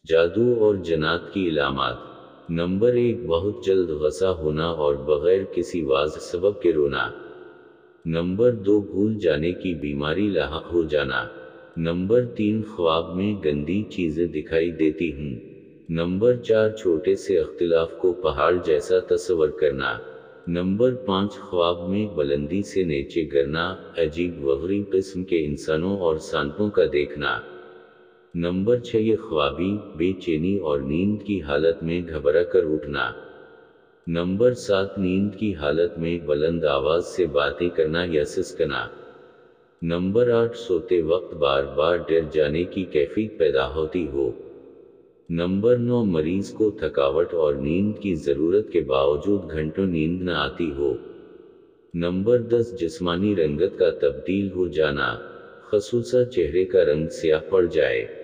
جادو اور جنات کی علامات۔ نمبر 1، بہت جلد غصہ ہونا اور بغیر کسی واضح سبب کے رونا۔ نمبر 2، بھول جانے کی بیماری لاحق ہو جانا۔ نمبر 3، خواب میں گندی چیزیں دکھائی دیتی ہوں۔ نمبر 4، چھوٹے سے اختلاف کو پہاڑ جیسا تصور کرنا۔ نمبر 5، خواب میں بلندی سے نیچے گرنا، عجیب و غریب قسم کے انسانوں اور سانپوں کا دیکھنا۔ نمبر 6، یہ خوابی، بے چینی اور نیند کی حالت میں گھبرا کر اٹھنا۔ نمبر 7، نیند کی حالت میں بلند آواز سے باتیں کرنا یا سسکنا۔ نمبر 8، سوتے وقت بار بار ڈر جانے کی کیفیت پیدا ہوتی ہو۔ نمبر 9، مریض کو تھکاوٹ اور نیند کی ضرورت کے باوجود گھنٹوں نیند نہ آتی ہو۔ نمبر 10، جسمانی رنگت کا تبدیل ہو جانا، خصوصاً چہرے کا رنگ سیاہ پڑ جائے۔